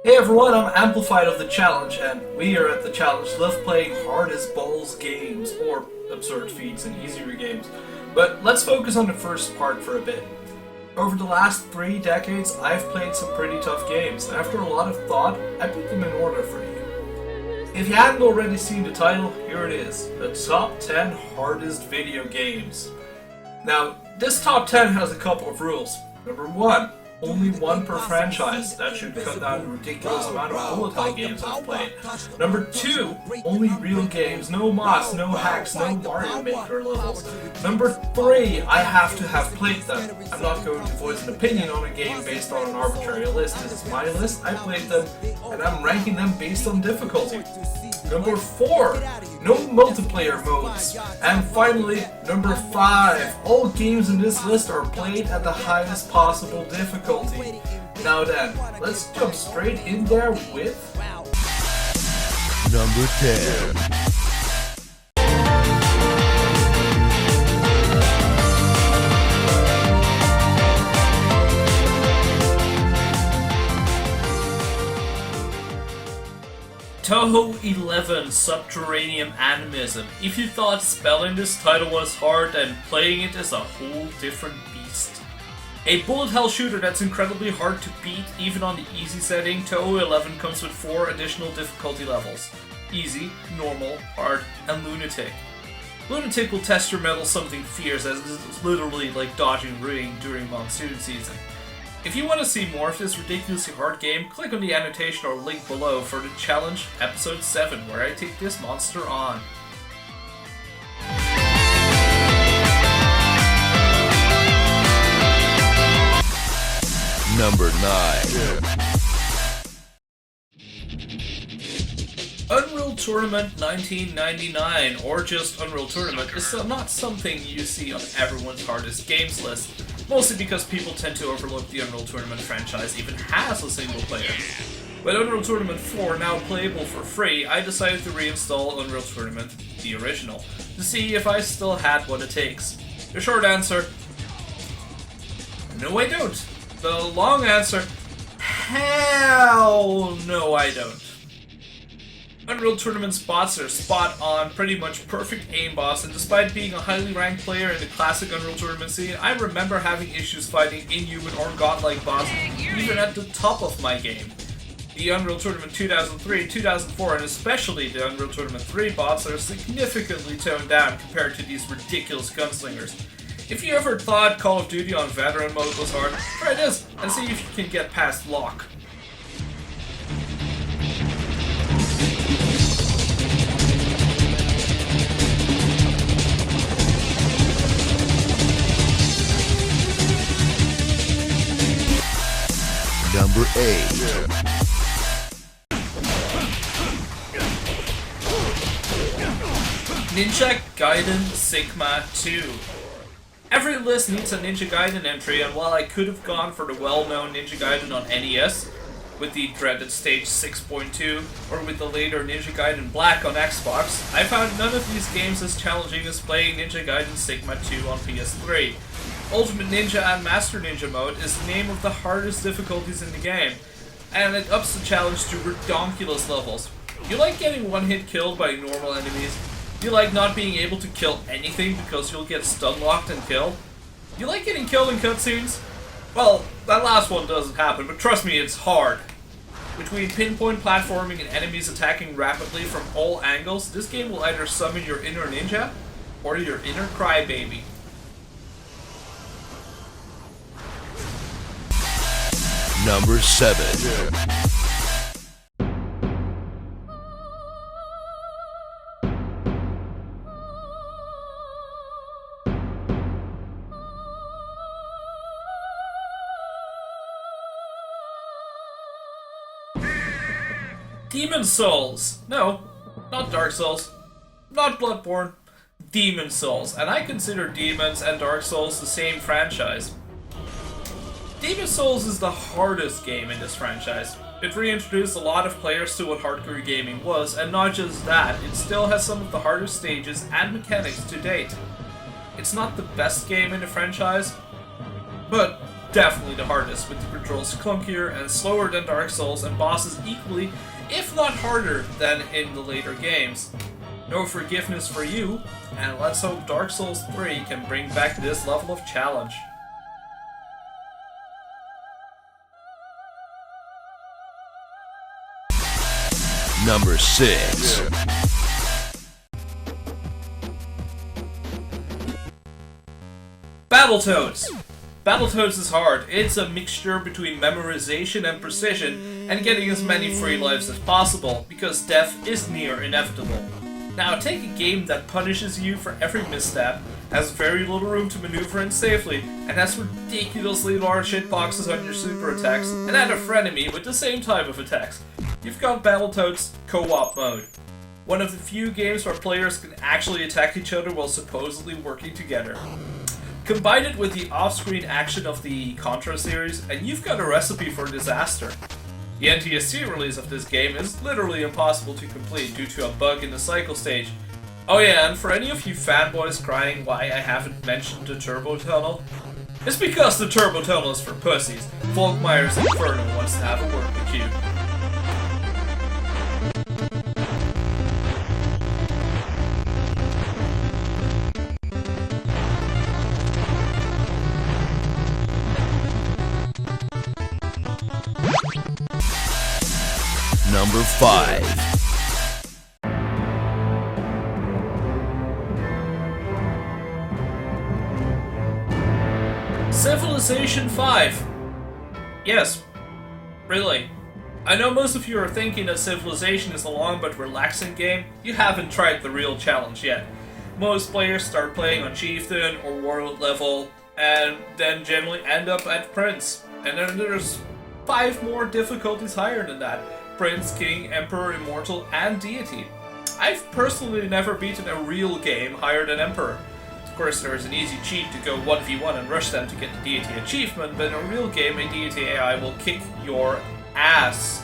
Hey everyone, I'm Amplified of the Challenge, and we are at the Challenge love playing hard as balls games, or absurd feats and easier games. But let's focus on the first part for a bit. Over the last 3 decades, I've played some pretty tough games, and after a lot of thought, I put them in order for you. If you hadn't already seen the title, here it is, the Top 10 Hardest Video Games. Now, this Top 10 has a couple of rules. Number 1. Only one per franchise. That should cut down the ridiculous amount of bullet hell games I've played. Number 2, only real games, no mods, no hacks, no Mario Maker levels. Number 3, I have to have played them. I'm not going to voice an opinion on a game based on an arbitrary list. This is my list, I played them, and I'm ranking them based on difficulty. Number 4, no multiplayer modes. And finally, number 5, all games in this list are played at the highest possible difficulty. Now then, let's jump straight in there with... Number 10. Toho 11 Subterranean Animism. If you thought spelling this title was hard, then playing it is a whole different beast. A bullet hell shooter that's incredibly hard to beat even on the easy setting, Toho 11 comes with 4 additional difficulty levels. Easy, normal, hard, and lunatic. Lunatic will test your mettle something fierce, as it's literally like dodging ring during monsoon season. If you want to see more of this ridiculously hard game, click on the annotation or link below for the challenge episode 7, where I take this monster on. Number 9. Unreal Tournament 1999, or just Unreal Tournament, is not something you see on everyone's hardest games list, mostly because people tend to overlook the Unreal Tournament franchise even has a single player. With Unreal Tournament 4 now playable for free, I decided to reinstall Unreal Tournament, the original, to see if I still had what it takes. The short answer, no I don't. The long answer, hell no I don't. Unreal Tournament's bots are spot on, pretty much perfect aim boss, and despite being a highly ranked player in the classic Unreal Tournament scene, I remember having issues fighting inhuman or godlike bots even at the top of my game. The Unreal Tournament 2003, 2004, and especially the Unreal Tournament 3 bots are significantly toned down compared to these ridiculous gunslingers. If you ever thought Call of Duty on Veteran mode was hard, try this and see if you can get past Lock. Number 8. Ninja Gaiden Sigma 2. Every list needs a Ninja Gaiden entry, and while I could have gone for the well-known Ninja Gaiden on NES, with the dreaded Stage 6.2, or with the later Ninja Gaiden Black on Xbox, I found none of these games as challenging as playing Ninja Gaiden Sigma 2 on PS3. Ultimate Ninja and Master Ninja mode is the name of the hardest difficulties in the game, and it ups the challenge to redonkulous levels. You like getting one-hit killed by normal enemies? You like not being able to kill anything because you'll get stun-locked and killed? You like getting killed in cutscenes? Well, that last one doesn't happen, but trust me, it's hard. Between pinpoint platforming and enemies attacking rapidly from all angles, this game will either summon your inner ninja, or your inner crybaby. Number 7. Demon Souls! No, not Dark Souls, not Bloodborne, Demon Souls, and I consider Demons and Dark Souls the same franchise. Demon Souls is the hardest game in this franchise. It reintroduced a lot of players to what hardcore gaming was, and not just that, it still has some of the hardest stages and mechanics to date. It's not the best game in the franchise, but definitely the hardest, with the controls clunkier and slower than Dark Souls and bosses equally, if not harder, than in the later games. No forgiveness for you, and let's hope Dark Souls 3 can bring back this level of challenge. Number 6. Battletoads! Battletoads is hard. It's a mixture between memorization and precision, and getting as many free lives as possible, because death is near inevitable. Now take a game that punishes you for every misstep, has very little room to maneuver in safely, and has ridiculously large hitboxes on your super attacks, and add a frenemy with the same type of attacks. You've got Battletoads co-op mode. One of the few games where players can actually attack each other while supposedly working together. Combine it with the off-screen action of the Contra series, and you've got a recipe for disaster. The NTSC release of this game is literally impossible to complete due to a bug in the cycle stage. Oh yeah, and for any of you fanboys crying why I haven't mentioned the Turbo Tunnel, it's because the Turbo Tunnel is for pussies. Volkmeyer's Inferno wants to have a word with you. Number 5. Civilization 5. Yes, really. I know most of you are thinking that Civilization is a long but relaxing game. You haven't tried the real challenge yet. Most players start playing on Chieftain or World level, and then generally end up at Prince. And then there's 5 more difficulties higher than that. Prince, King, Emperor, Immortal, and Deity. I've personally never beaten a real game higher than Emperor. Of course, there is an easy cheat to go 1v1 and rush them to get the Deity achievement, but in a real game, a Deity AI will kick your ass.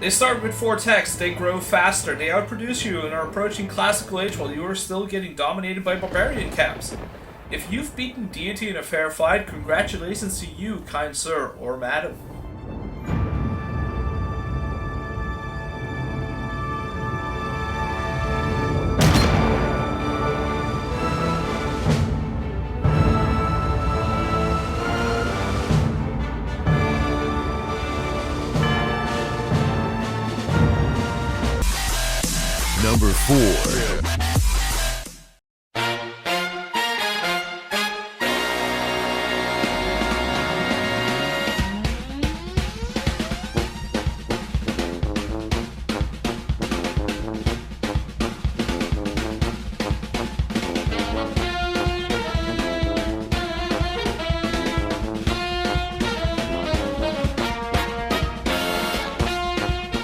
They start with 4 techs, they grow faster, they outproduce you and are approaching classical age while you are still getting dominated by barbarian camps. If you've beaten Deity in a fair fight, congratulations to you, kind sir or madam. Number 4.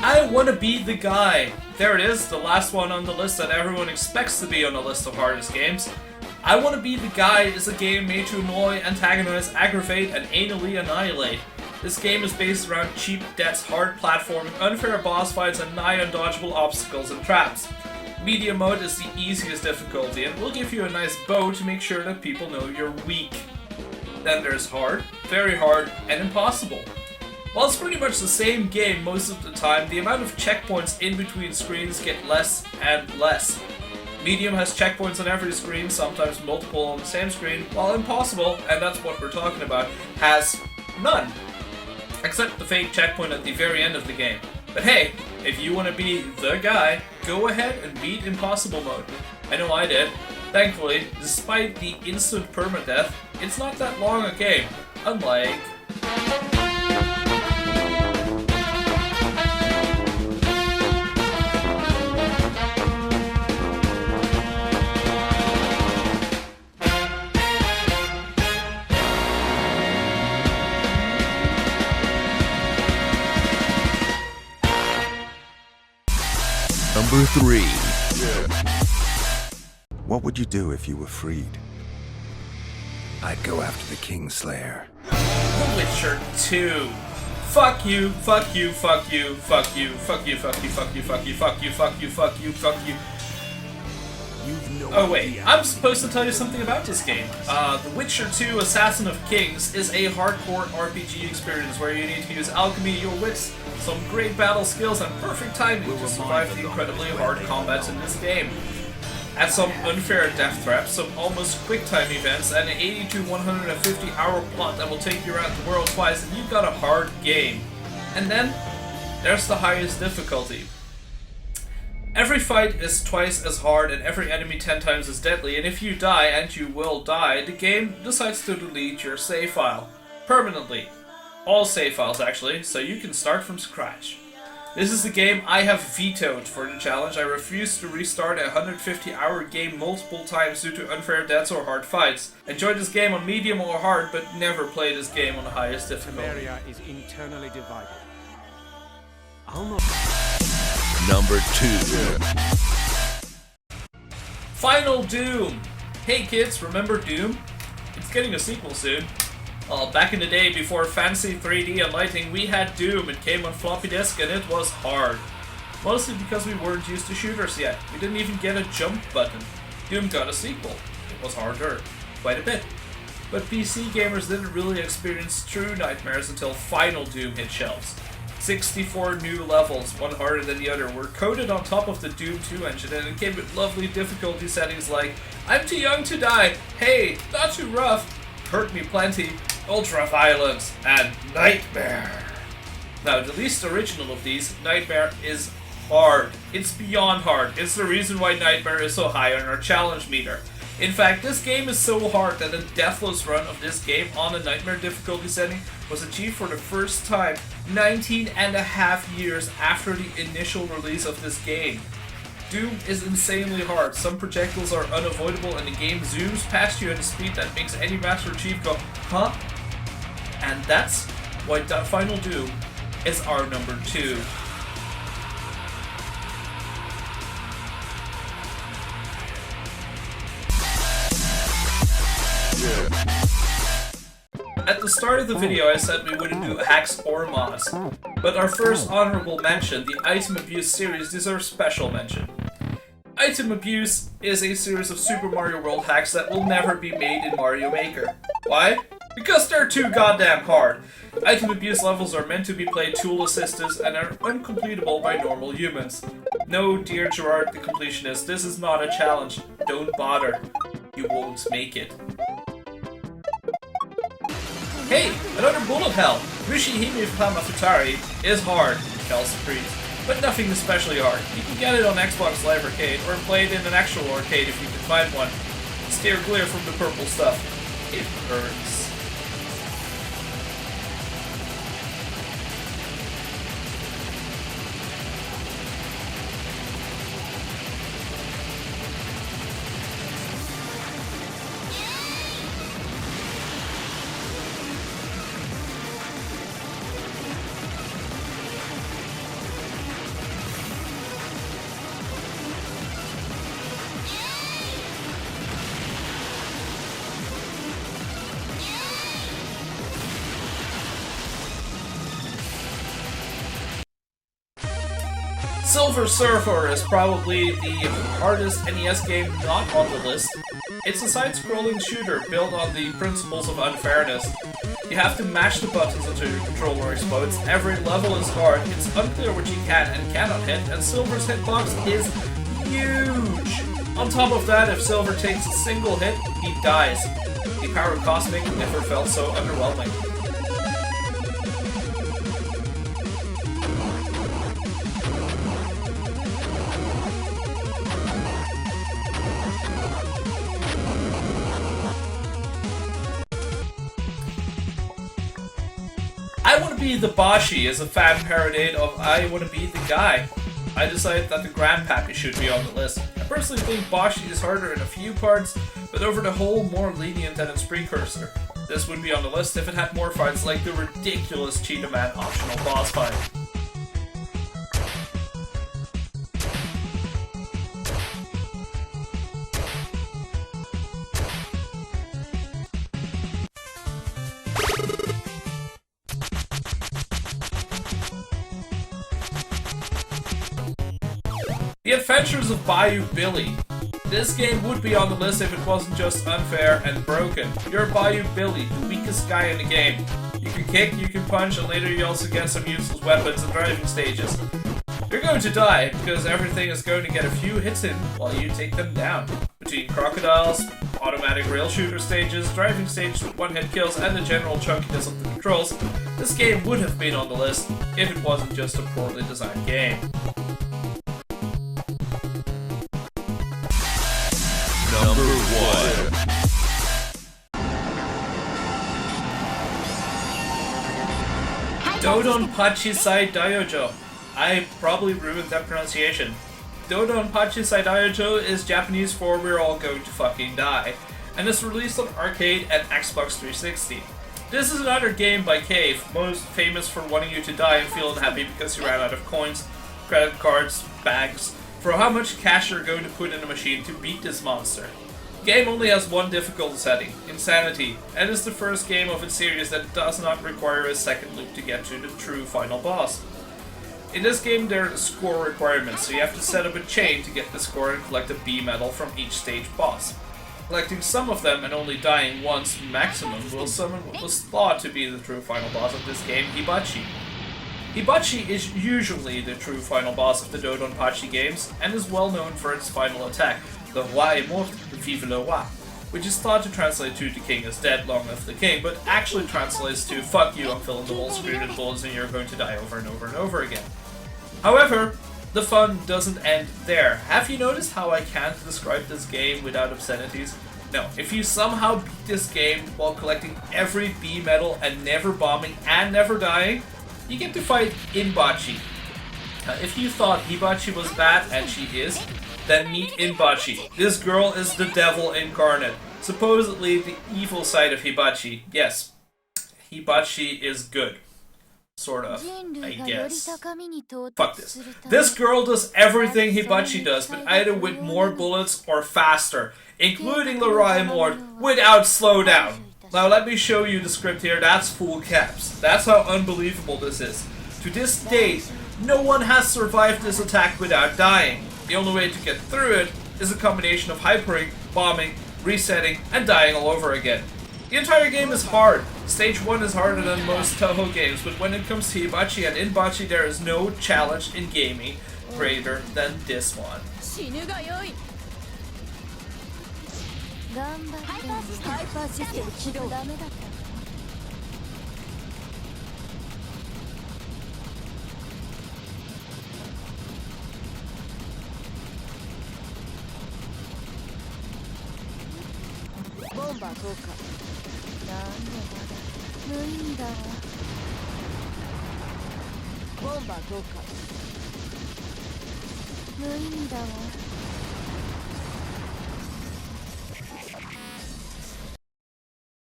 I want to be the guy. There it is, the last one on the list that everyone expects to be on the list of hardest games. I Want to Be the Guy is a game made to annoy, antagonize, aggravate, and anally annihilate. This game is based around cheap debts, hard platforming, unfair boss fights, and nigh undodgeable obstacles and traps. Medium mode is the easiest difficulty, and will give you a nice bow to make sure that people know you're weak. Then there's hard, very hard, and impossible. While it's pretty much the same game most of the time, the amount of checkpoints in between screens get less and less. Medium has checkpoints on every screen, sometimes multiple on the same screen, while Impossible, and that's what we're talking about, has none. Except the fake checkpoint at the very end of the game. But hey, if you want to be the guy, go ahead and beat Impossible mode. I know I did. Thankfully, despite the instant permadeath, it's not that long a game, unlike... Number 3. What would you do if you were freed? I'd go after the Kingslayer. The Witcher 2. Fuck you, fuck you, fuck you, fuck you, fuck you, fuck you, fuck you, fuck you, fuck you, fuck you, fuck you, fuck you. Oh wait, I'm supposed to tell you something about this game. The Witcher 2 Assassin of Kings is a hardcore RPG experience where you need to use alchemy, your wits, some great battle skills, and perfect timing to survive the incredibly hard combats in this game. Add some unfair death traps, some almost quick time events, and an 80 to 150 hour plot that will take you around the world twice, and you've got a hard game. And then, there's the highest difficulty. Every fight is twice as hard and every enemy 10 times as deadly, and if you die, and you will die, the game decides to delete your save file. Permanently. All save files actually, so you can start from scratch. This is the game I have vetoed for the challenge. I refuse to restart a 150-hour game multiple times due to unfair deaths or hard fights. Enjoy this game on medium or hard, but never play this game on the highest difficulty. Area is internally divided. I'll not... Number 2. Final Doom! Hey kids, remember Doom? It's getting a sequel soon. Well, back in the day before fancy 3D and lighting, we had Doom. It came on floppy disk and it was hard. Mostly because we weren't used to shooters yet. We didn't even get a jump button. Doom got a sequel. It was harder. Quite a bit. But PC gamers didn't really experience true nightmares until Final Doom hit shelves. 64 new levels, one harder than the other, were coded on top of the Doom 2 engine, and it came with lovely difficulty settings like I'm too young to die, hey, not too rough, hurt me plenty, ultra violence, and nightmare. Now, the least original of these, Nightmare, is hard. It's beyond hard. It's the reason why Nightmare is so high on our challenge meter. In fact, this game is so hard that a deathless run of this game on a Nightmare difficulty setting was achieved for the first time 19 and a half years after the initial release of this game. Doom is insanely hard. Some projectiles are unavoidable and the game zooms past you at a speed that makes any Master Chief go, huh? And that's why Final Doom is our number 2. At the start of the video I said we wouldn't do hacks or mods, but our first honorable mention, the Item Abuse series, deserves special mention. Item Abuse is a series of Super Mario World hacks that will never be made in Mario Maker. Why? Because they're too goddamn hard. Item Abuse levels are meant to be played tool-assisted and are uncompletable by normal humans. No, dear Gerard the Completionist, this is not a challenge. Don't bother. You won't make it. Hey, another bullet hell! Mushihime Fama Futari is hard, tells the priest, but nothing especially hard. You can get it on Xbox Live Arcade, or play it in an actual arcade if you can find one. Steer clear from the purple stuff. It hurts. Silver Surfer is probably the hardest NES game not on the list. It's a side-scrolling shooter built on the principles of unfairness. You have to mash the buttons until your controller explodes, every level is hard, it's unclear what you can and cannot hit, and Silver's hitbox is huge! On top of that, if Silver takes a single hit, he dies. The power of Cosmic never felt so underwhelming. I Wanna Be the Bashi is a fan parody of I Wanna Be the Guy. I decided that the Grandpappy should be on the list. I personally think Bashi is harder in a few parts, but over the whole more lenient than its precursor. This would be on the list if it had more fights like the ridiculous Cheetah Man optional boss fight. The Adventures of Bayou Billy. This game would be on the list if it wasn't just unfair and broken. You're Bayou Billy, the weakest guy in the game. You can kick, you can punch, and later you also get some useless weapons and driving stages. You're going to die, because everything is going to get a few hits in while you take them down. Between crocodiles, automatic rail shooter stages, driving stages with one-hit kills, and the general chunkiness of the controls, this game would have been on the list if it wasn't just a poorly designed game. Number 1. Dodonpachi Sai Daiojo. I probably ruined that pronunciation. Dodonpachi Sai Daiojo is Japanese for "We're all going to fucking die," and is released on arcade and Xbox 360. This is another game by Cave, most famous for wanting you to die and feel unhappy because you ran out of coins, credit cards, bags, for how much cash you're going to put in a machine to beat this monster. The game only has one difficulty setting, Insanity, and is the first game of its series that does not require a second loop to get to the true final boss. In this game there are score requirements, so you have to set up a chain to get the score and collect a B medal from each stage boss. Collecting some of them and only dying once maximum will summon what was thought to be the true final boss of this game, Hibachi. Hibachi is usually the true final boss of the Dodonpachi games, and is well known for its final attack, the Roi est mort, vive le roi, which is thought to translate to "the king is dead, long live the king," but actually translates to "fuck you, I'm filling the whole screen with bullets and you're going to die over and over and over again." However, the fun doesn't end there. Have you noticed how I can't describe this game without obscenities? No, if you somehow beat this game while collecting every B medal and never bombing and never dying, you get to fight Inbachi. If you thought Hibachi was bad, and she is, then meet Inbachi. This girl is the devil incarnate. Supposedly the evil side of Hibachi. Yes, Hibachi is good. Sort of, I guess. Fuck this. This girl does everything Hibachi does, but either with more bullets or faster, including the Roi est mort, without slowdown. Now let me show you the script here, that's full caps. That's how unbelievable this is. To this date, no one has survived this attack without dying. The only way to get through it is a combination of hypering, bombing, resetting, and dying all over again. The entire game is hard. Stage 1 is harder than most Toho games, but when it comes to Hibachi and Inbachi, there is no challenge in gaming greater than this one.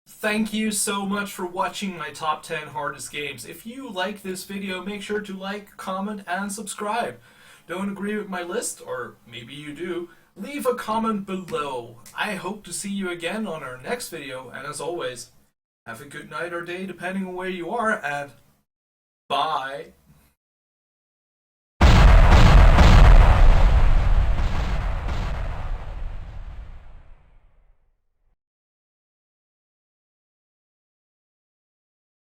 Thank you so much for watching my top 10 hardest games. If you like this video, make sure to like, comment, and subscribe. Don't agree with my list, or maybe you do, leave a comment below. I hope to see you again on our next video, and as always, have a good night or day depending on where you are, and bye.